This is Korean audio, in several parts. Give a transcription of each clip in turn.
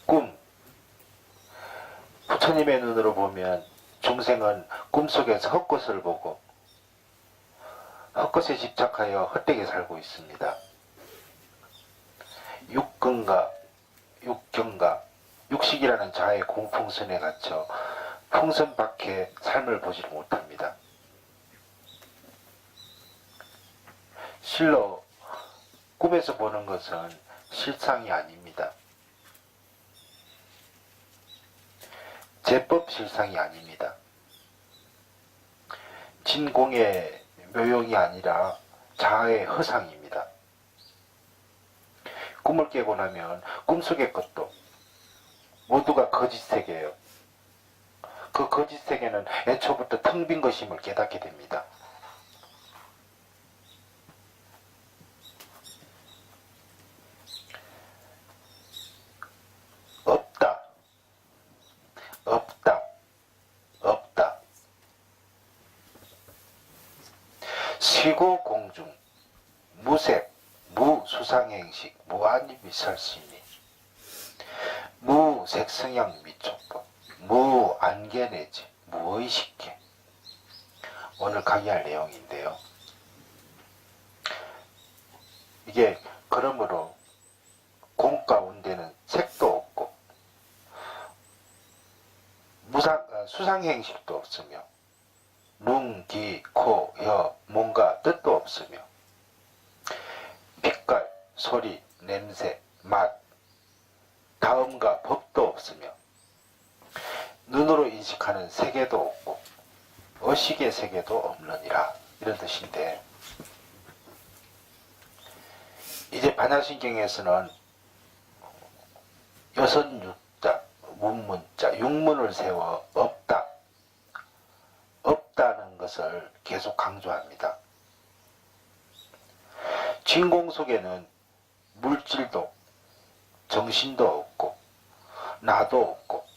꿈. 부처님의 눈으로 보면 중생은 꿈속에서 헛것을 보고 헛것에 집착하여 헛되게 살고 있습니다. 육근과 육경과 육식이라는 자의 공풍선에 갇혀 풍선 밖에 삶을 보지를 못합니다. 실로 꿈에서 보는 것은 실상이 아닙니다. 제법 실상이 아닙니다. 진공의 묘용이 아니라 자아의 허상입니다. 꿈을 깨고 나면 꿈속의 것도 모두가 거짓 세계예요. 그 거짓 세계는 애초부터 텅 빈 것임을 깨닫게 됩니다. 없다, 없다, 없다. 시고공중, 무색, 무수상행식, 무한미설심이, 무색성향 미촉법, 무안개내지, 무의식계. 오늘 강의할 내용인데요. 이게 그러므로 공 가운데는 색도 없고 수상행식도 없으며 눈, 귀, 코, 혀, 뭔가 뜻도 없으며 빛깔, 소리, 냄새, 맛, 다음과 법도 없으며 눈으로 인식하는 세계도 없고 의식의 세계도 없느니라, 이런 뜻인데, 이제 반야신경에서는 여선육자, 문문자, 육문을 세워 없다, 없다는 것을 계속 강조합니다. 진공 속에는 물질도 정신도 없고 나도 없고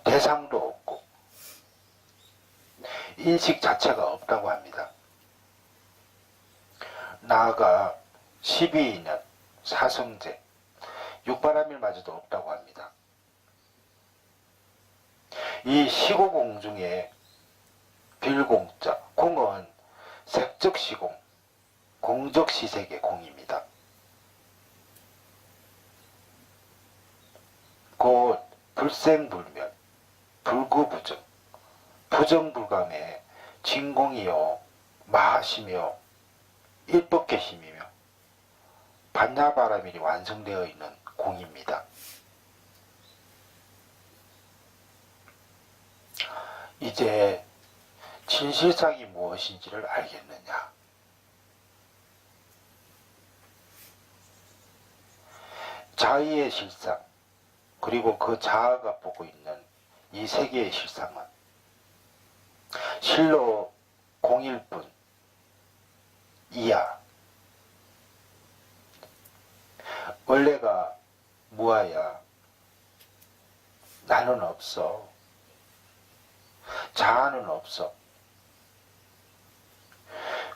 대상도 없고 인식 자체가 없다고 합니다. 나아가 12인연, 사성제, 육바라밀마저도 없다고 합니다. 이 시고공중에 빌공자, 공은 색적시공, 공적시색의 공입니다. 곧 불생불멸, 불구부정, 부정불감의 진공이요 마하시며 일법계심이며 반야바라밀이 완성되어 있는 공입니다. 이제 진실상이 무엇인지를 알겠느냐? 자의의 실상, 그리고 그 자아가 보고 있는 이 세계의 실상은 실로 공일뿐 이야. 원래가 무아야. 나는 없어. 자아는 없어.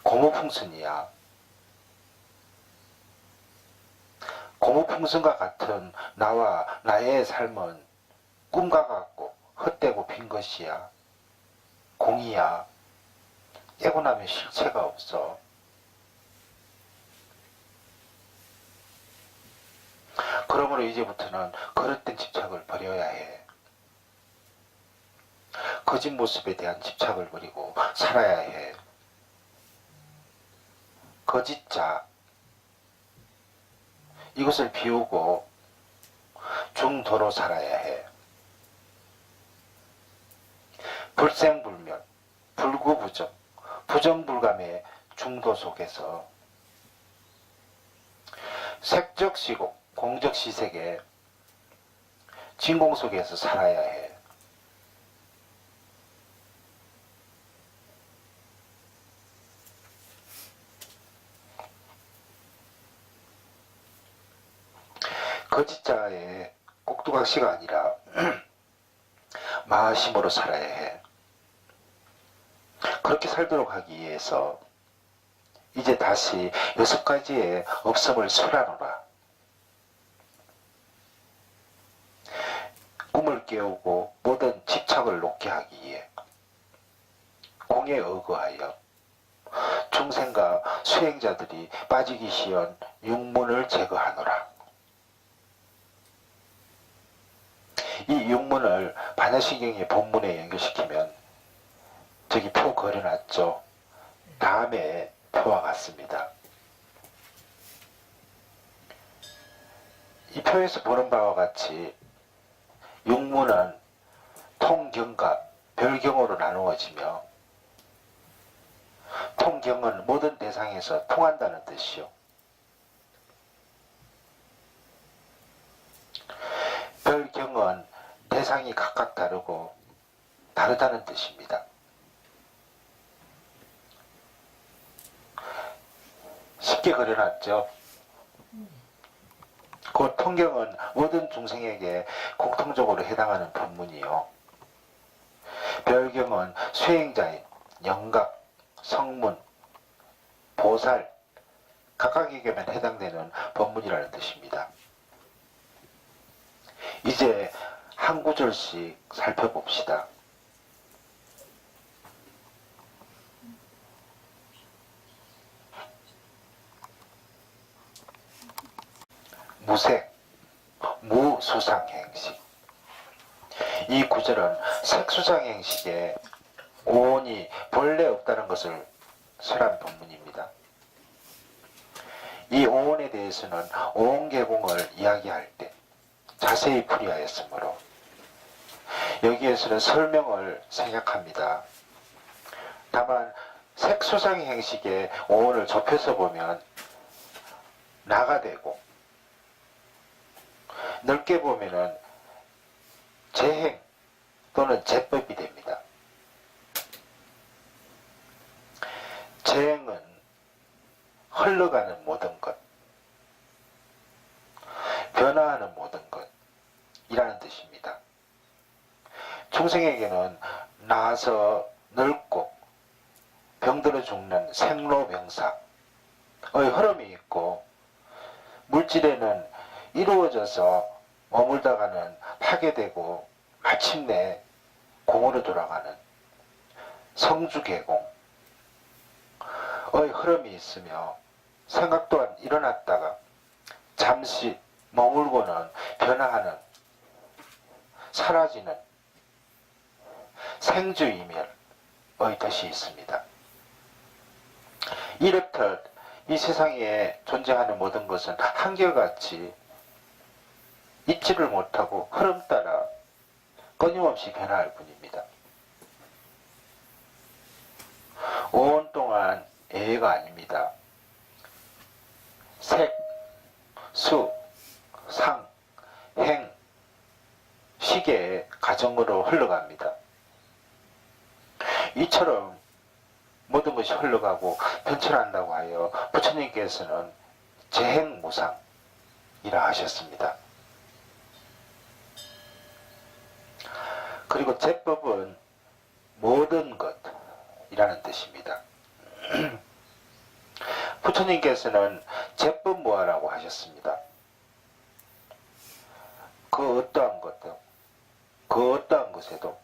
고무풍선이야. 고무풍선과 같은 나와 나의 삶은 꿈과 같고 헛되고 빈 것이야. 공이야. 깨고 나면 실체가 없어. 그러므로 이제부터는 그릇된 집착을 버려야 해. 거짓 모습에 대한 집착을 버리고 살아야 해. 거짓자, 이것을 비우고 중도로 살아야 해. 불생불멸, 불구부정, 부정불감의 중도 속에서 색적시공, 공적시색의 진공 속에서 살아야 해. 거짓자의 꼭두각시가 아니라 마하심으로 살아야 해. 그렇게 살도록 하기 위해서 이제 다시 6가지의 없음을 설하노라. 깨우고 모든 집착을 놓게 하기 위해 공에 의거하여 중생과 수행자들이 빠지기 쉬운 육문을 제거하노라. 이 육문을 반야시경의 본문에 연결시키면 저기 표 그려놨죠. 다음에 표와 같습니다. 이 표에서 보는 바와 같이 육문은 통경과 별경으로 나누어지며, 통경은 모든 대상에서 통한다는 뜻이요, 별경은 대상이 각각 다르고 다르다는 뜻입니다. 쉽게 그려놨죠. 그 통경은 모든 중생에게 공통적으로 해당하는 법문이요, 별경은 수행자인 영각, 성문, 보살 각각에게만 해당되는 법문이라는 뜻입니다. 이제 한 구절씩 살펴봅시다. 무색, 무수상행식. 이 구절은 색수상행식에 오온이 본래 없다는 것을 설한 본문입니다. 이 오온에 대해서는 오온계공을 이야기할 때 자세히 풀이하였으므로 여기에서는 설명을 생략합니다. 다만 색수상행식에 오온을 좁혀서 보면 나가 되고, 넓게 보면은 재행 또는 제법이 됩니다. 재행은 흘러가는 모든 것, 변화하는 모든 것이라는 뜻입니다. 중생에게는 나서 늙고 병들어 죽는 생로병사의 흐름이 있고, 물질에는 이루어져서 머물다가는 파괴되고 마침내 공으로 돌아가는 성주계공의 흐름이 있으며, 생각 또한 일어났다가 잠시 머물고는 변화하는, 사라지는 생주이멸의 뜻이 있습니다. 이렇듯 이 세상에 존재하는 모든 것은 한결같이 잊지를 못하고 흐름 따라 끊임없이 변화할 뿐입니다. 오온 동안 예외가 아닙니다. 색, 수, 상, 행, 시계의 과정으로 흘러갑니다. 이처럼 모든 것이 흘러가고 변천한다고 하여 부처님께서는 재행무상이라 하셨습니다. 그리고 제법은 모든 것이라는 뜻입니다. 부처님께서는 제법무아라고 하셨습니다. 그 어떠한 것도, 그 어떠한 것에도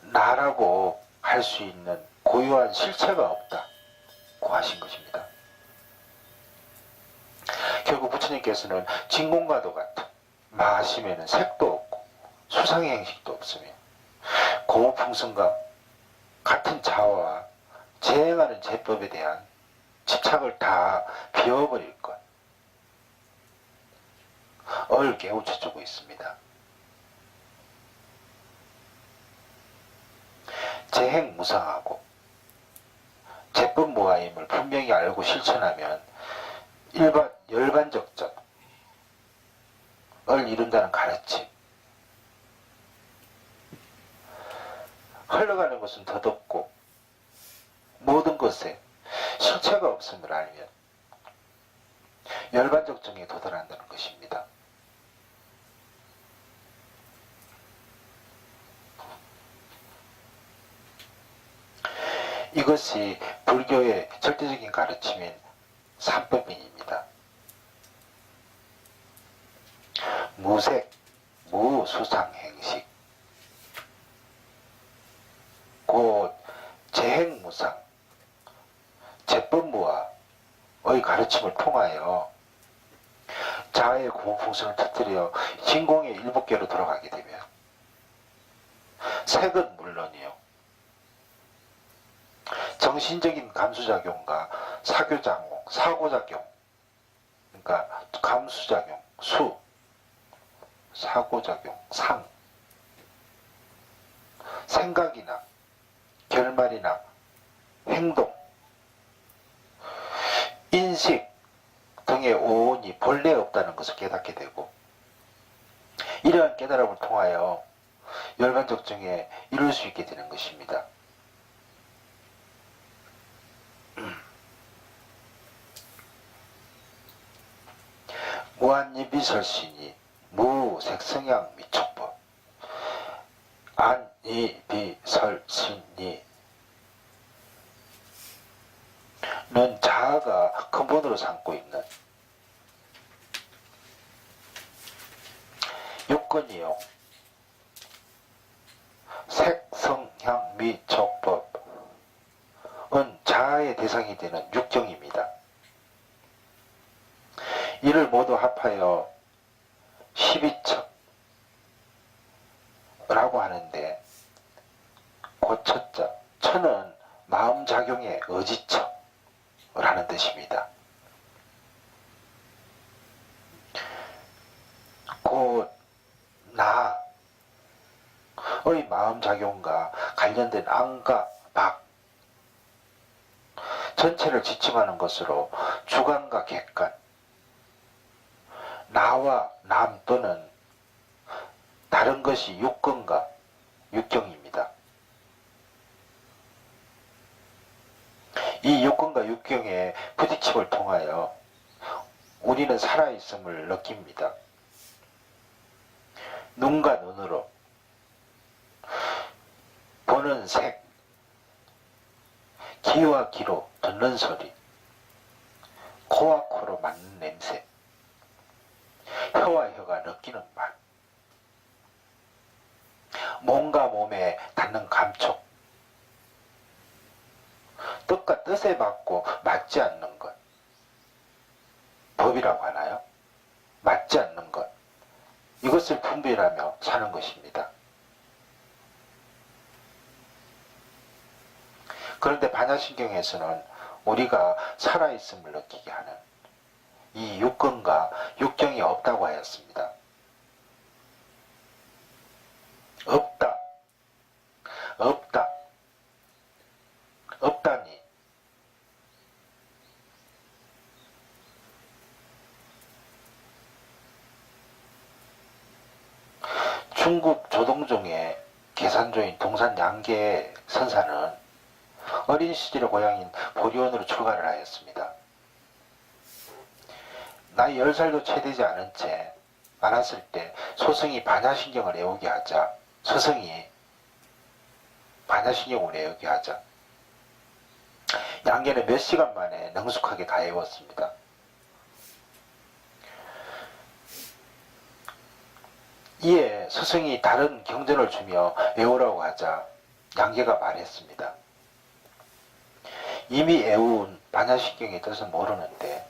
나라고 할 수 있는 고유한 실체가 없다고 하신 것입니다. 결국 부처님께서는 진공과도 같은 마하심에는 색도 없고 수상의 행식도 없으며 고무풍선과 같은 자화와 재행하는 제법에 대한 집착을 다 비워버릴 것을 깨우쳐주고 있습니다. 재행무상하고 제법무아임을 분명히 알고 실천하면 열반적전을 이룬다는 가르침. 흘러가는 것은 덧없고 모든 것에 실체가 없음을 알면 열반적정에 도달한다는 것입니다. 이것이 불교의 절대적인 가르침인 삼법인입니다. 무색, 무수상행식, 곧 재행무상, 제법무와의 가르침을 통하여 자아의 고무풍선을 터뜨려 진공의 일복계로 돌아가게 되며 색은 물론이요, 정신적인 감수작용과 사고작용, 그러니까 감수작용, 사고작용, 생각이나 결말이나 행동, 인식 등의 오온이 본래 없다는 것을 깨닫게 되고, 이러한 깨달음을 통하여 열반적정에 이룰 수 있게 되는 것입니다. 무한이비설신이 무색성향 미촉법, 안이비설신이 는 자아가 근본으로 삼고 있는 요건이요, 색성향 미촉법은 자아의 대상이 되는 육경입니다. 이를 모두 합하여 12척 라고 하는데, 그 첫자, 처는 마음작용의 의지척 라는 뜻입니다. 곧 나의 마음작용과 관련된 안과 박 전체를 지침하는 것으로 주관과 객관, 나와 남 또는 다른 것이 육근과 육경입니다. 이 육근과 육경의 부딪힘을 통하여 우리는 살아있음을 느낍니다. 눈과 눈으로 보는 색, 귀와 귀로 듣는 소리, 코와 코로 맡는 냄새, 혀와 혀가 느끼는 맛, 몸과 몸에 닿는 감촉, 뜻과 뜻에 맞고 맞지 않는 것, 법이라고 하나요? 맞지 않는 것, 이것을 분별하며 사는 것입니다. 그런데 반야신경에서는 우리가 살아있음을 느끼게 하는 이 육근과 육경이 없다고 하였습니다. 없다니 중국 조동종의 계산조인 동산 양계 선사는 어린 시절의 고향인 보리원으로 출가를 하였습니다. 나이 10살도 채 되지 않았을 때 소승이 반야신경을 외우게 하자, 서승이 반야신경을 외우게 하자 양계는 몇 시간 만에 능숙하게 다 외웠습니다. 이에 스승이 다른 경전을 주며 외우라고 하자 양계가 말했습니다. 이미 외운 반야신경의 뜻은 모르는데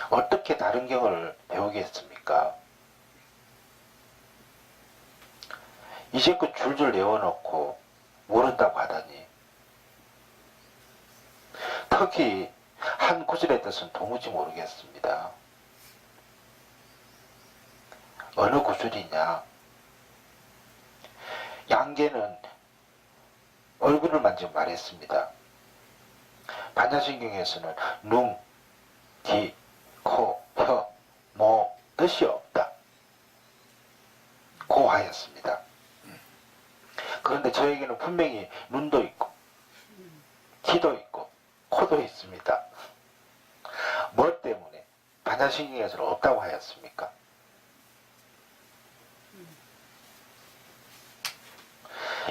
어떻게 다른 경을 배우겠습니까? 이제껏 줄줄 외워놓고 모른다고 하다니, 특히 한 구절의 뜻은 도무지 모르겠습니다. 어느 구절이냐? 양계는 얼굴을 만지고 말했습니다. 반야신경에서는 눈, 귀, 코, 혀, 목 뜻이 없다 고 하였습니다. 그런데 저에게는 분명히 눈도 있고 귀도 있고 코도 있습니다. 뭐 때문에 반야신경에서는 없다고 하였습니까?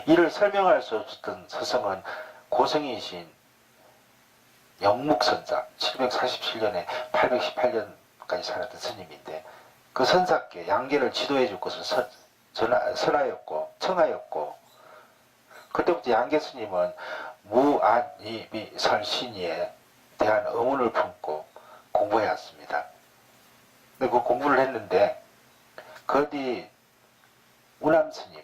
이를 설명할 수 없었던 서성은 고성이신 영묵선사 747년에 818년까지 살았던 스님인데, 그 선사께 양계를 지도해 줄 것을 설하였고 청하였고, 그때부터 양계 스님은 무안이비설신이에 대한 의문을 품고 공부해 왔습니다. 근데 그 공부를 했는데 그 뒤 우남 스님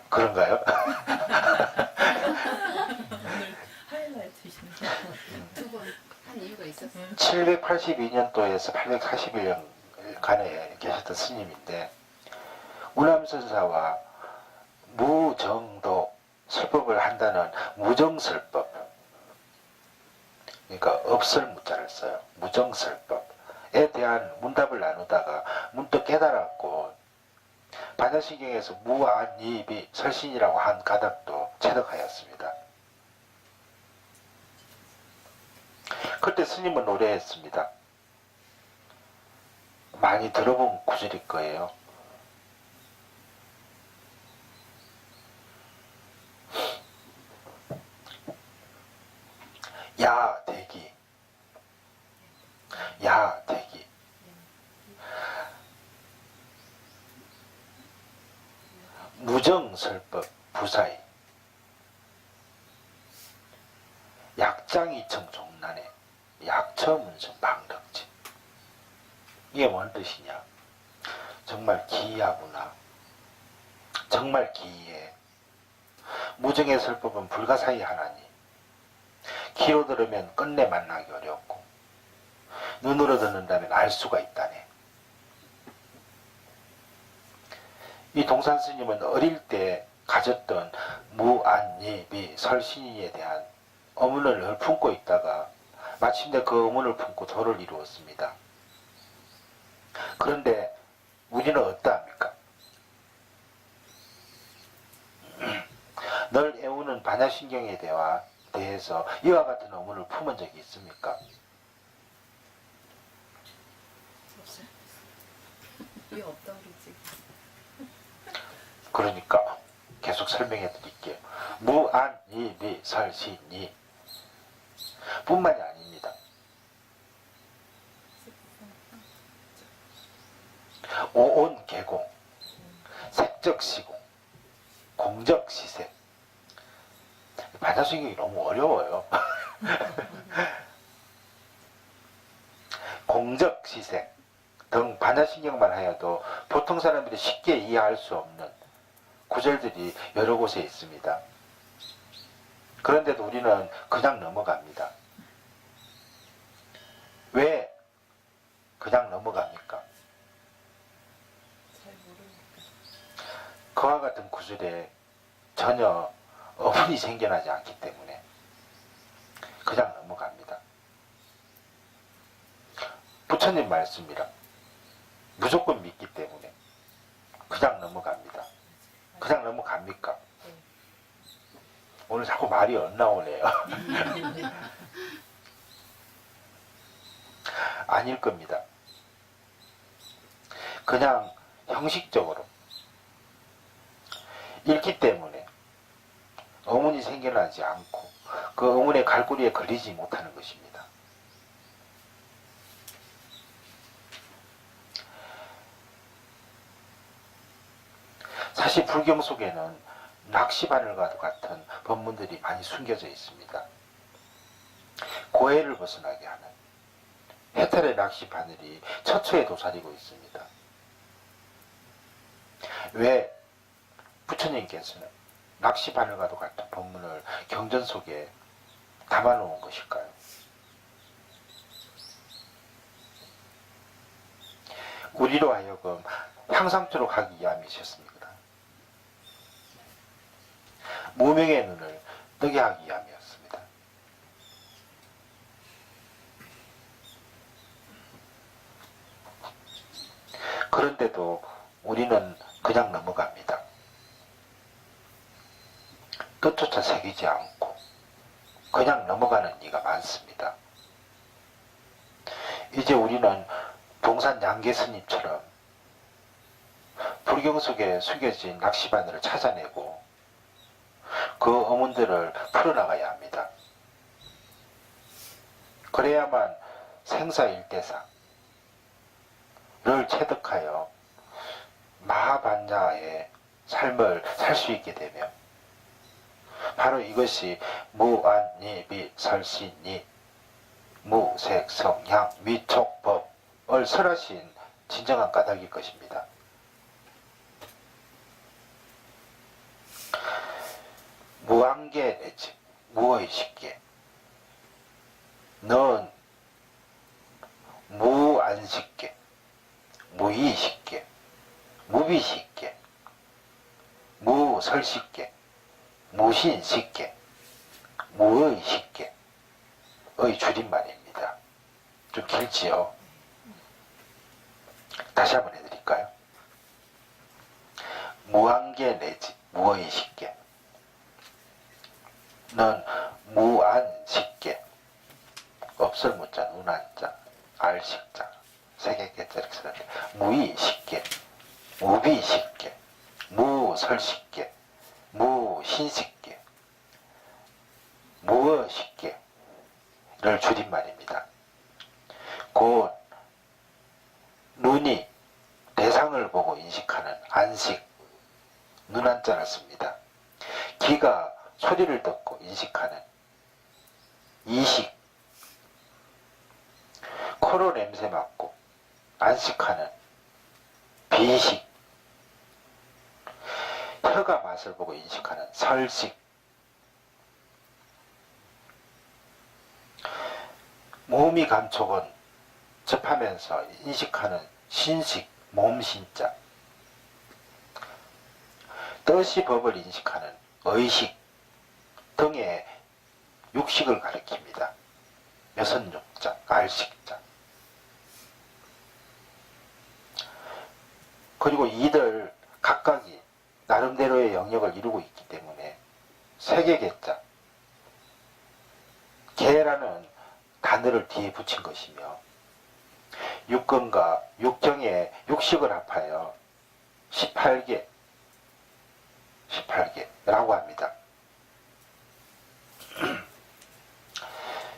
그런가요? 오늘 하이라이트시네요. 두 번 한 이유가 있었어요. 782년도에서 841년간에 계셨던 스님인데, 우남선사와 무정도 설법을 한다는 무정설법, 그러니까 없을 무자를 써요. 무정설법에 대한 문답을 나누다가 문득 깨달았고, 반야신경에서 무안이비 설신이라고 한 가닥도 체득하였습니다. 그때 스님은 노래했습니다. 많이 들어본 구절일 거예요. 야 대기, 야 대기, 무정설법 부사이, 약장이청 종난에 약처문성 방덕지. 이게 뭔 뜻이냐? 정말 기이하구나. 정말 기이해. 무정의 설법은 불가사의 하나니 귀로 들으면 끝내 만나기 어렵고 눈으로 듣는다면 알 수가 있다네. 이 동산 스님은 어릴 때 가졌던 무안니비 설신이에 대한 의문을 늘 품고 있다가 마침내 그 의문을 품고 도를 이루었습니다. 그런데 우리는 어떠합니까? 널 애우는 반야신경에 대해서 이와 같은 의문을 품은 적이 있습니까? 없어요. 왜 없다고 그러지? 그러니까 계속 설명해 드릴게요. 무안이비설신이 뿐만이 아닙니다. 오온개공, 색적시공, 공적시색. 반야신경이 너무 어려워요. 공적시색 등 반야신경만 하여도 보통 사람들이 쉽게 이해할 수 없는 구절들이 여러 곳에 있습니다. 그런데도 우리는 그냥 넘어갑니다. 왜 그냥 넘어갑니까? 잘 모르니까. 그와 같은 구절에 전혀 어분이 생겨나지 않기 때문에 그냥 넘어갑니다. 부처님 말씀이라 무조건 믿기 때문에 그냥 넘어갑니다. 그냥 넘어갑니까? 오늘 자꾸 말이 안 나오네요. 아닐 겁니다. 그냥 형식적으로 읽기 때문에 의문이 생겨나지 않고 그 의문의 갈고리에 걸리지 못하는 것입니다. 사실 불경 속에는 낚시바늘과도 같은 법문들이 많이 숨겨져 있습니다. 고해를 벗어나게 하는 해탈의 낚시바늘이 처처에 도사리고 있습니다. 왜 부처님께서는 낚시바늘과도 같은 법문을 경전 속에 담아놓은 것일까요? 우리로 하여금 향상토록 하기 위함이셨습니다. 무명의 눈을 뜨게 하기 위함이었습니다. 그런데도 우리는 그냥 넘어갑니다. 뜻조차 새기지 않고 그냥 넘어가는 이가 많습니다. 이제 우리는 동산 양계 스님처럼 불경 속에 숨겨진 낚시바늘을 찾아내고 그 의문들을 풀어나가야 합니다. 그래야만 생사일대사, 체득하여 마하반야의 삶을 살 수 있게 되며 바로 이것이 무안니비설신이 무색성향 미촉법을 설하신 진정한 까닭일 것입니다. 무한계 내지 무의식계 넌 무안식계 무의식계 무비식계 무설식계 무신식계 무의식계 의 줄임말입니다. 좀 길지요? 다시 한번 해드릴까요? 무한계 내지 무의식계 는 무안식계 없을 문자 눈한자 알식자 세개개자 이렇게 쓰는데 무의식계 무비식계 무설식계 무신식계 무의식계를 줄임말입니다. 곧 눈이 대상을 보고 인식하는 안식 눈한자를 씁니다. 귀가 소리를 듣고 인식하는 이식 코로 냄새 맡고 안식하는 비식 혀가 맛을 보고 인식하는 설식 몸이 감촉은 접하면서 인식하는 신식 몸신자 뜻이 법을 인식하는 의식 등의 육식을 가리킵니다. 여섯육자, 알식자. 그리고 이들 각각이 나름대로의 영역을 이루고 있기 때문에 세계계자, 계라는 단어를 뒤에 붙인 것이며 육근과 육경의 육식을 합하여 18개라고 합니다.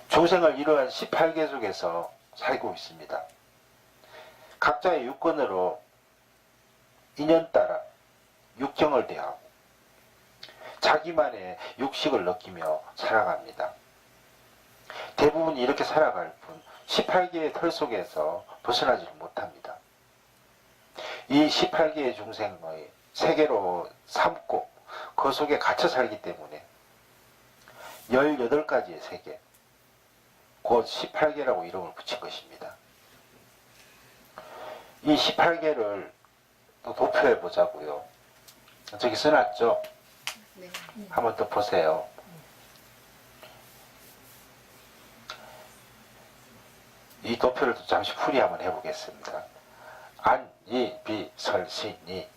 중생을 이러한 18개 속에서 살고 있습니다. 각자의 육근으로 인연 따라 육경을 대하고 자기만의 육식을 느끼며 살아갑니다. 대부분 이렇게 살아갈 뿐 18개의 틀 속에서 벗어나지를 못합니다. 이 18개의 중생의 세계로 삼고 그 속에 갇혀 살기 때문에 18가지의 세계 곧 18개라고 이름을 붙인 것입니다. 이 18개를 또 도표해 보자고요. 저기 써놨죠? 네. 한번 더 보세요. 이 도표를 또 잠시 풀이 한번 해보겠습니다. 안, 이, 비, 설, 시, 니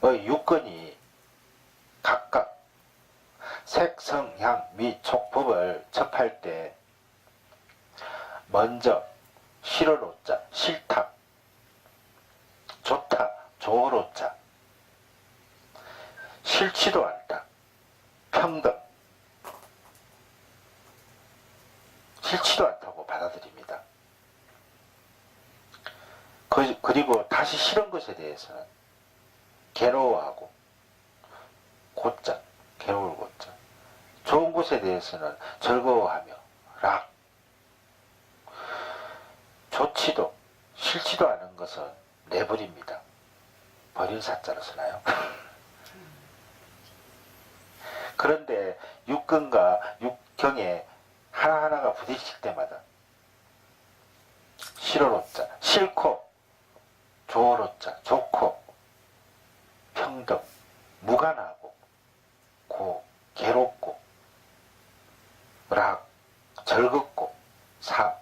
의 육근이 각각 색, 성, 향, 미, 촉, 법을 접할 때 먼저 싫어로자, 싫다, 좋다, 좋으로자, 싫지도 않다, 평등, 싫지도 않다고 받아들입니다. 그리고 다시 싫은 것에 대해서는 괴로워하고 곧자, 괴로울 곧자, 좋은 것에 대해서는 즐거워하며 락, 좋지도 싫지도 않은 것은 내버립니다. 버릴 사자로 쓰나요? 그런데 육근과 육경에 하나하나가 부딪힐 때마다 싫어로자, 싫고 좋으로자, 좋고 평등, 무관하고 고, 괴롭고 락, 즐겁고 사,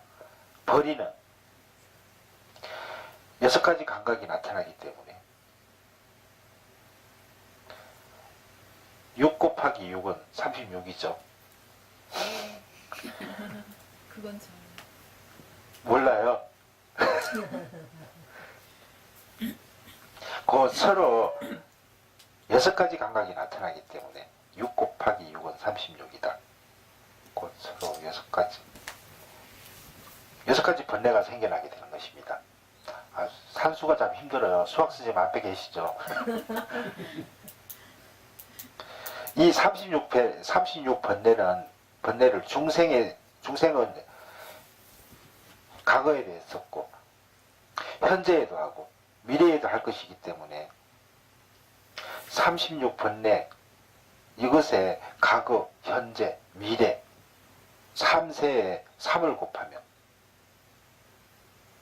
버리는 6가지 감각이 나타나기 때문에 6 곱하기 6은 36이죠. 그건 저 몰라요. 그 서로 6가지 감각이 나타나기 때문에 6 곱하기 6은 36이다. 곧 서로 6가지 번뇌가 생겨나게 되는 것입니다. 산수가 참 힘들어요. 수학 선생님 앞에 계시죠. 이 36번뇌를 중생은 과거에도 했었고 현재에도 하고 미래에도 할 것이기 때문에 36번뇌 이것에 과거, 현재, 미래 3세에 3을 곱하면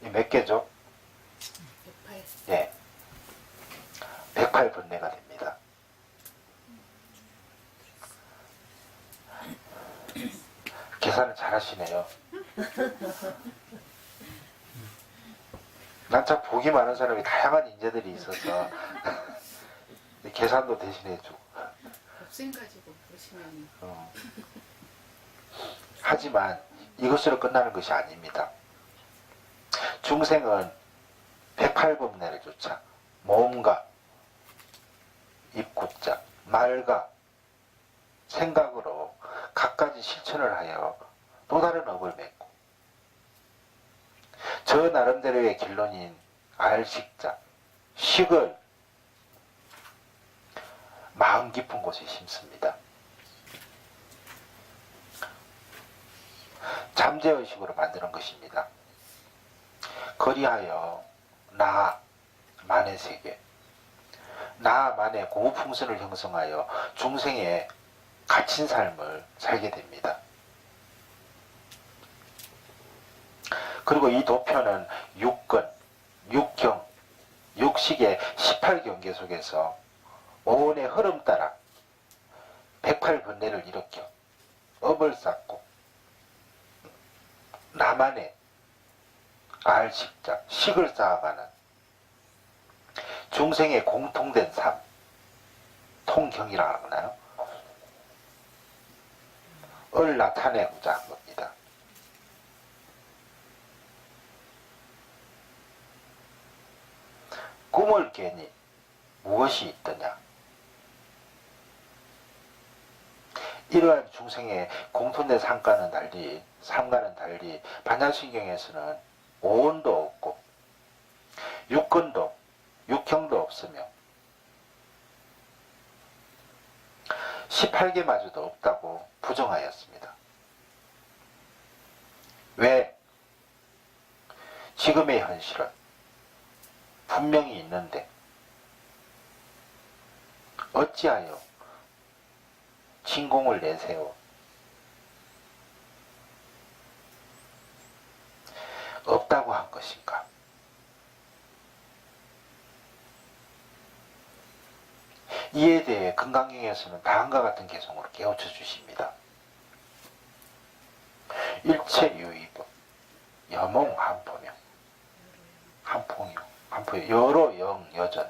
이 몇 개죠? 108. 예. 108번뇌가 됩니다. 계산을 잘 하시네요. 난 참 복이 많은 사람이 다양한 인재들이 있어서 계산도 대신해주고. 곱셈 가지고 보시면 하지만 이것으로 끝나는 것이 아닙니다. 중생은 108번뇌를 쫓아 몸과 입구자, 말과 생각으로 갖가지 실천을 하여 또 다른 업을 맺고 저 나름대로의 결론인 알식자, 식을 마음 깊은 곳에 심습니다. 잠재의식으로 만드는 것입니다. 그리하여 나만의 세계, 나만의 고무풍선을 형성하여 중생의 갇힌 삶을 살게 됩니다. 그리고 이 도표는 육근, 육경, 육식의 18경계 속에서 오온의 흐름 따라 108번뇌를 일으켜 업을 쌓고 나만의 알식자, 식을 쌓아가는 중생의 공통된 삶, 통경이라 하나요? 을 나타내고자 한 겁니다. 꿈을 깨니 무엇이 있더냐? 이러한 중생의 공통된 삶과는 달리 반야신경에서는 오온도 없고 육근도 육형도 없으며 18개마저도 없다고 부정하였습니다. 왜? 지금의 현실은 분명히 있는데 어찌하여 진공을 내세워 없다고 한 것인가? 이에 대해 금강경에서는 다음과 같은 개성으로 깨우쳐 주십니다. 일체유의법 여몽 한포명 한포요 여로영 여전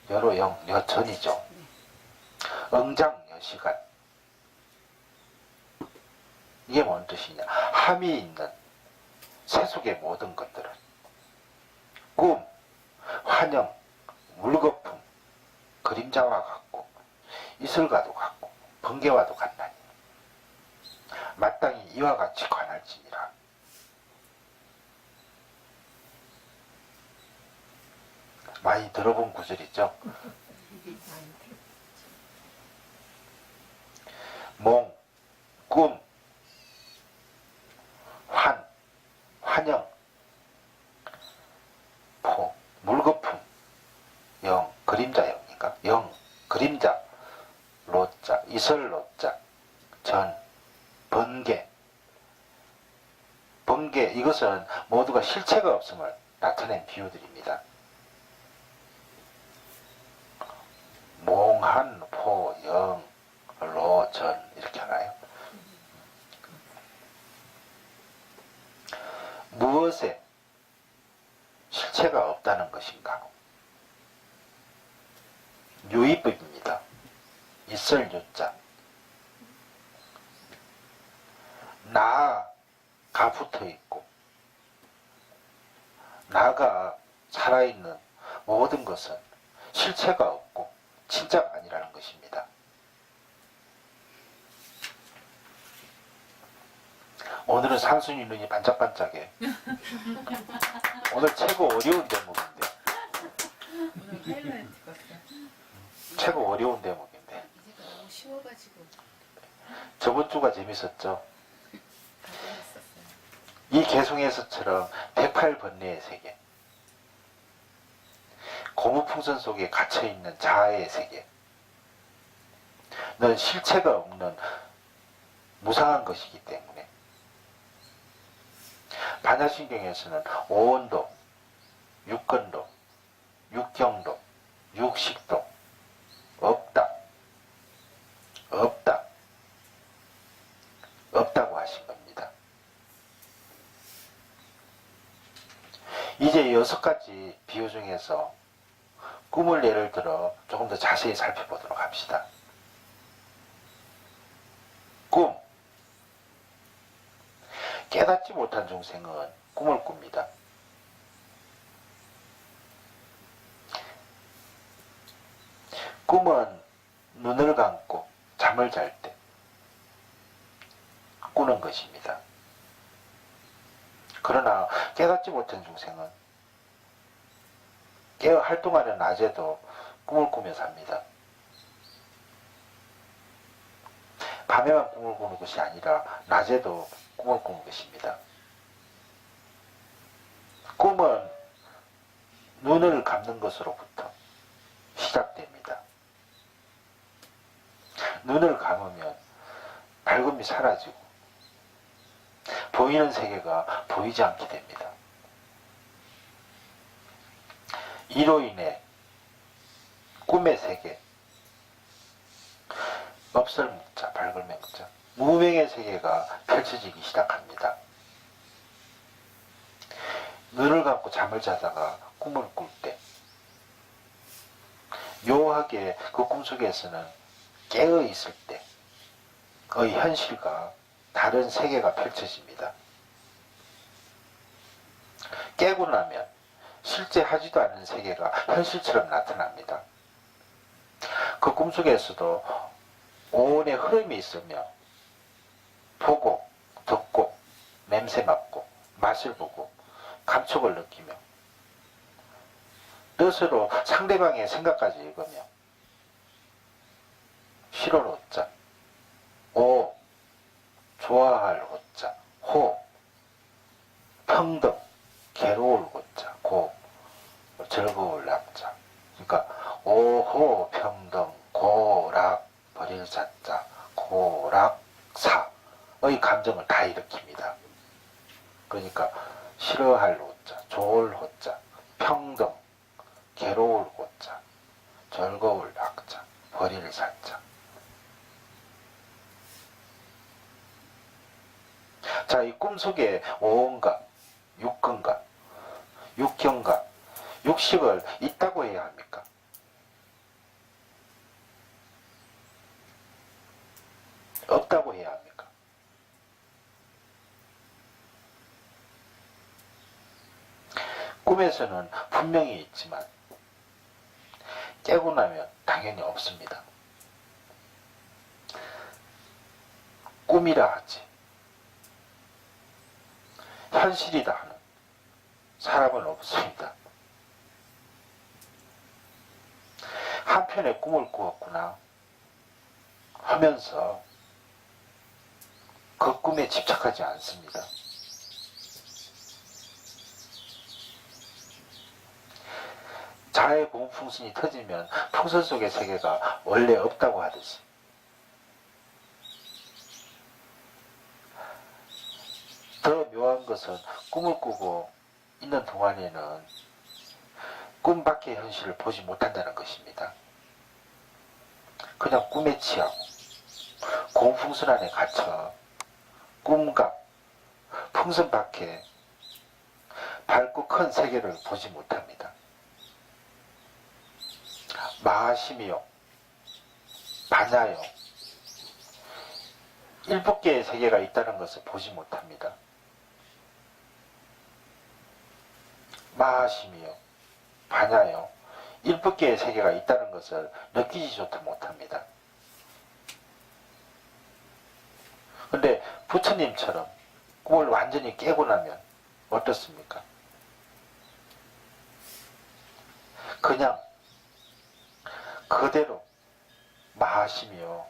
여로영 여전이죠. 응장 여시간 이게 뭔 뜻이냐? 함이 있는 세속의 모든 것들은 꿈, 환영, 물거품, 그림자와 같고 이슬과도 같고 번개와도 같나니 마땅히 이와 같이 관할지니라. 많이 들어본 구절이죠. 몽, 꿈, 환영, 포, 물거품, 영, 그림자 영인가? 영, 그림자, 로자, 이설로자, 전, 번개, 이것은 모두가 실체가 없음을 나타낸 비유들입니다. 몽한, 포, 영, 로, 전 이렇게 하나요? 무엇에 실체가 없다는 것인가? 유의법입니다. 있을 유자. 나가 붙어 있고 나가 살아있는 모든 것은 실체가 없고 진짜가 아니라는 것입니다. 오늘은 산순이 눈이 반짝반짝해. 오늘 최고 어려운 대목인데. 오늘 하이라이트 같다. 최고 어려운 대목인데. 이제가 너무 쉬워가지고 저번 주가 재밌었죠. 가져왔었어요. 이 개송에서처럼 108번뇌의 세계. 고무풍선 속에 갇혀있는 자아의 세계. 넌 실체가 없는 무상한 것이기 때문에 반야신경에서는 오온도, 육건도, 육경도, 육식도 없다. 없다. 없다고 하신 겁니다. 이제 6가지 비유 중에서 꿈을 예를 들어 조금 더 자세히 살펴보도록 합시다. 꿈. 깨닫지 못한 중생은 꿈을 꿉니다. 꿈은 눈을 감고 잠을 잘 때 꾸는 것입니다. 그러나 깨닫지 못한 중생은 깨어 활동하는 낮에도 꿈을 꾸며 삽니다. 밤에만 꿈을 꾸는 것이 아니라 낮에도 꿈을 꾸는 것입니다. 꿈은 눈을 감는 것으로부터 시작됩니다. 눈을 감으면 밝음이 사라지고 보이는 세계가 보이지 않게 됩니다. 이로 인해 꿈의 세계, 없을 묵자, 밝을 맹자, 무명의 세계가 펼쳐지기 시작합니다. 눈을 감고 잠을 자다가 꿈을 꿀 때 묘하게 그 꿈속에서는 깨어 있을 때의 현실과 다른 세계가 펼쳐집니다. 깨고 나면 실제 하지도 않는 세계가 현실처럼 나타납니다. 그 꿈속에서도 온의 흐름이 있으며 보고, 듣고, 냄새 맡고, 맛을 보고, 감촉을 느끼며 뜻으로 상대방의 생각까지 읽으며 실을 호자, 오, 좋아할 호자, 호, 평등, 괴로울 호자, 고, 즐거울 낙자. 그러니까 오호, 평등, 고락, 버릴 자자, 고락, 사의 감정을 다 일으킵니다. 그러니까 싫어할 호자, 좋을 호자, 평등, 괴로울 호자, 즐거울 낙자, 버릴 사자. 자, 이 꿈속에 오온각, 육근각, 육경각, 육식을 있다고 해야 합니까? 없다고 해야 합니까? 꿈에서는 분명히 있지만 깨고 나면 당연히 없습니다. 꿈이라 하지 현실이다 하는 사람은 없습니다. 한편의 꿈을 꾸었구나 하면서 그 꿈에 집착하지 않습니다. 자의 공풍선이 터지면 풍선 속의 세계가 원래 없다고 하듯이 더 묘한 것은 꿈을 꾸고 있는 동안에는 꿈 밖의 현실을 보지 못한다는 것입니다. 그냥 꿈에 취하고 공풍선 안에 갇혀 꿈과 풍선 밖에 밝고 큰 세계를 보지 못합니다. 마하심이요, 반야요, 일곱 개의 세계가 있다는 것을 보지 못합니다. 마하심이요, 반야요, 일곱 개의 세계가 있다는 것을 느끼지조차 못합니다. 근데 부처님처럼 꿈을 완전히 깨고 나면 어떻습니까? 그냥 그대로 마하시며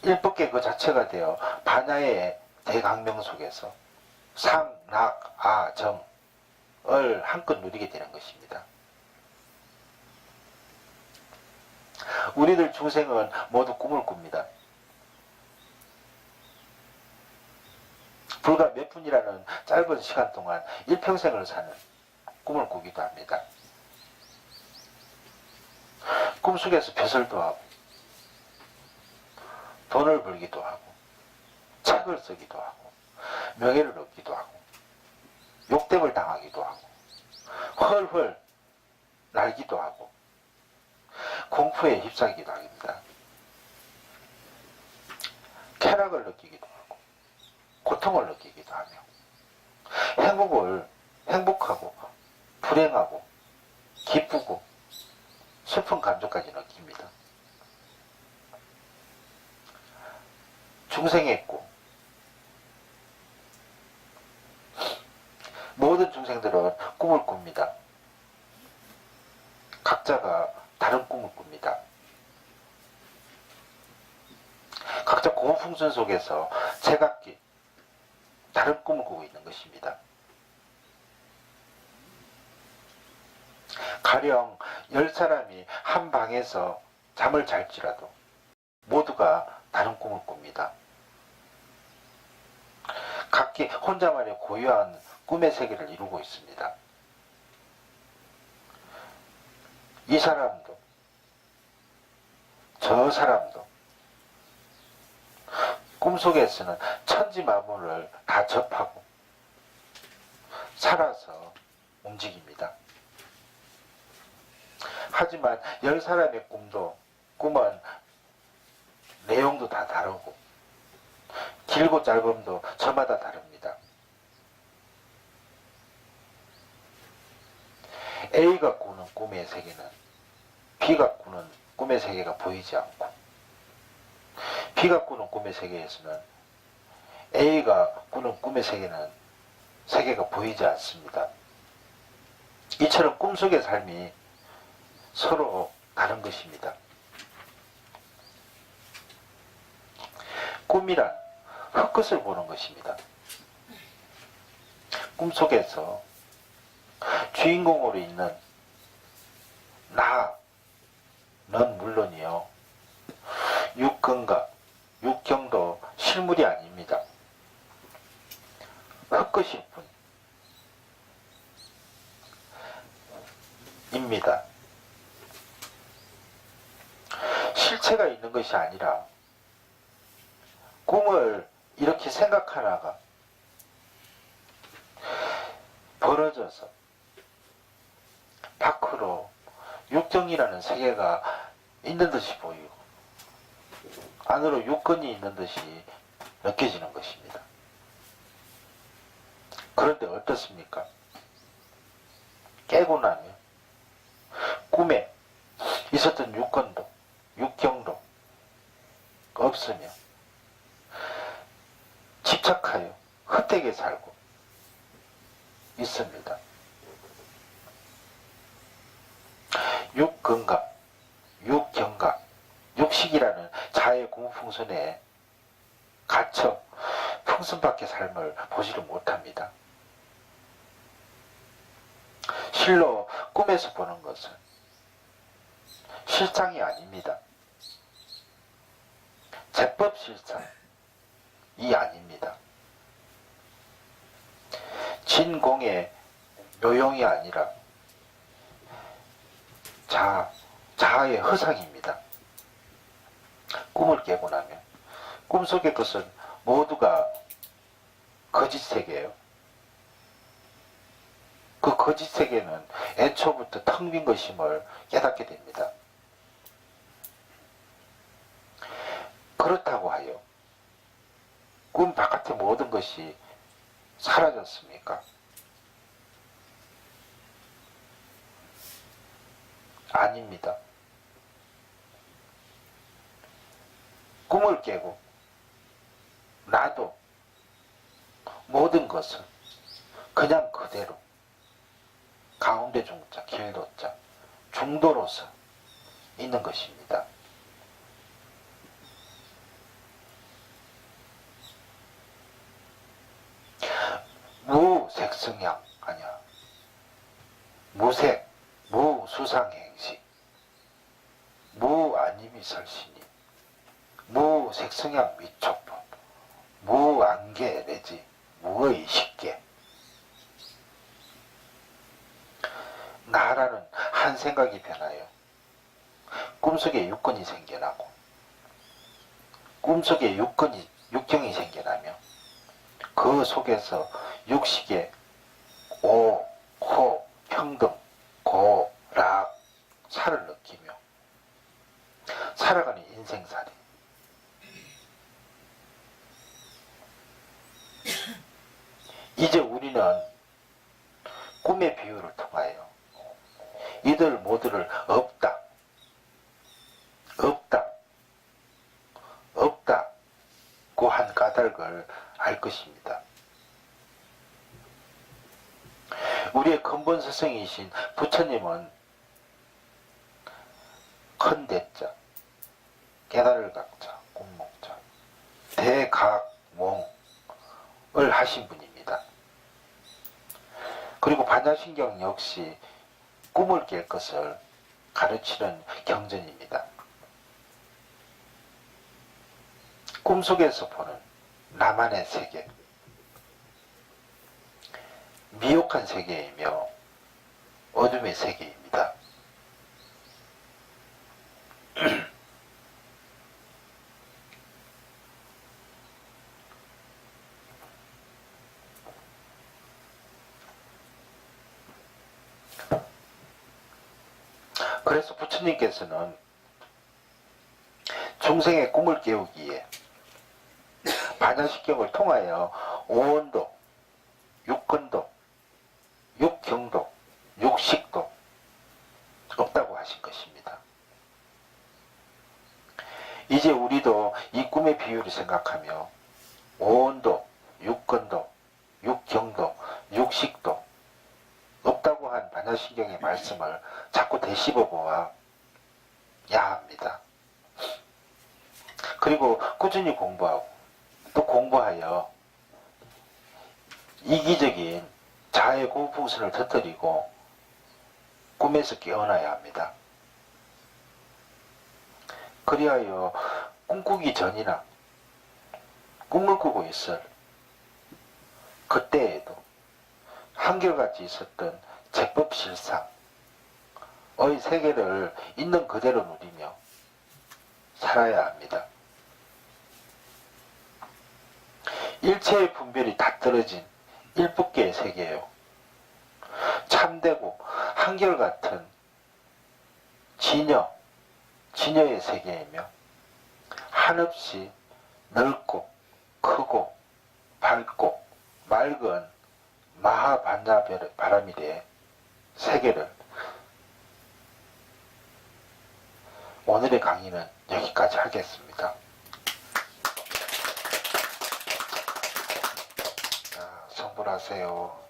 일법계 그 자체가 되어 반야의 대강명 속에서 상, 락, 아, 정을 한껏 누리게 되는 것입니다. 우리들 중생은 모두 꿈을 꿉니다. 불과 몇 분이라는 짧은 시간 동안 일평생을 사는 꿈을 꾸기도 합니다. 꿈속에서 벼슬도 하고 돈을 벌기도 하고 책을 쓰기도 하고 명예를 얻기도 하고 욕됨을 당하기도 하고 헐헐 날기도 하고 공포에 휩싸이기도 합니다. 쾌락을 느끼기도 하고 고통을 느끼기도 하며 행복하고 불행하고 기쁘고 슬픈 감정까지 느낍니다. 중생의 꿈. 모든 중생들은 꿈을 꿉니다. 각자가 다른 꿈을 꿉니다. 각자 고풍선 속에서 제각기 다른 꿈을 꾸고 있는 것입니다. 가령 10사람이 한 방에서 잠을 잘지라도 모두가 다른 꿈을 꿉니다. 각기 혼자만의 고유한 꿈의 세계를 이루고 있습니다. 이 사람도 저 사람도 꿈속에서는 천지만물을 다 접하고 살아서 움직입니다. 하지만 10사람의 꿈은 내용도 다 다르고 길고 짧음도 저마다 다릅니다. A가 꾸는 꿈의 세계는 B가 꾸는 꿈의 세계가 보이지 않고 B가 꾸는 꿈의 세계에서는 A가 꾸는 꿈의 세계가 보이지 않습니다. 이처럼 꿈속의 삶이 서로 다른 것입니다. 꿈이란 흙끝을 보는 것입니다. 꿈속에서 주인공으로 있는 나는 물론이요, 육근각, 육경도 실물이 아닙니다. 흙끝일 뿐입니다. 실체가 있는 것이 아니라 꿈을 이렇게 생각하다가 벌어져서 밖으로 육경이라는 세계가 있는 듯이 보이고 안으로 육근이 있는 듯이 느껴지는 것입니다. 그런데 어떻습니까? 깨고 나면 꿈에 있었던 육근도 육경도 없으며 집착하여 헛되게 살고 있습니다. 육근각, 육경각, 육식이라는 자의 공풍선에 갇혀 풍선밖의 삶을 보지를 못합니다. 실로 꿈에서 보는 것은 실상이 아닙니다. 제법 실상이 아닙니다. 진공의 묘용이 아니라 자아의 허상입니다. 꿈을 깨고 나면 꿈속의 것은 모두가 거짓 세계예요. 그 거짓 세계는 애초부터 텅 빈 것임을 깨닫게 됩니다. 그렇다고 하여 꿈 바깥의 모든 것이 사라졌습니까? 아닙니다. 꿈을 깨고 나도 모든 것은 그냥 그대로 가운데 중자, 길도자, 중도로서 있는 것입니다. 무색성향 아니야. 무색, 무수상행식, 무아님이 설신이, 무색성향 미촉법, 무안개 내지 무의식계. 나라는 한 생각이 변하여 꿈속에 육근이 생겨나고 꿈속에 육경이 생겨나며 그 속에서 육식의 오, 호, 평등, 고, 락, 살을 느끼며 살아가는 인생살이. 이제 우리는 꿈의 비유를 통하여 이들 모두를 없다, 없다, 없다고 한 까닭을 알 것입니다. 우리의 근본 스승이신 부처님은 큰 대자, 깨달을 각자, 꿈목자, 대각몽을 하신 분입니다. 그리고 반야신경 역시 꿈을 깰 것을 가르치는 경전입니다. 꿈속에서 보는 나만의 세계, 미혹한 세계이며 어둠의 세계입니다. 그래서 부처님께서는 중생의 꿈을 깨우기에 반야신경을 통하여 오온도, 육근도, 육경도, 육식도 없다고 하신 것입니다. 이제 우리도 이 꿈의 비유를 생각하며 오온도, 육근도, 육경도, 육식도 없다고 한 반야신경의 말씀을 자꾸 되씹어 보아야 합니다. 그리고 꾸준히 공부하고 또 공부하여 이기적인 자의 고풍선을 터뜨리고 꿈에서 깨어나야 합니다. 그리하여 꿈꾸기 전이나 꿈을 꾸고 있을 그때에도 한결같이 있었던 제법실상의 세계를 있는 그대로 누리며 살아야 합니다. 일체의 분별이 다 떨어진 일법계의 세계요. 참되고 한결같은 진여의 세계이며 한없이 넓고 크고 밝고 맑은 마하반야바라밀의 세계를 오늘의 강의는 여기까지 하겠습니다. 성불하세요.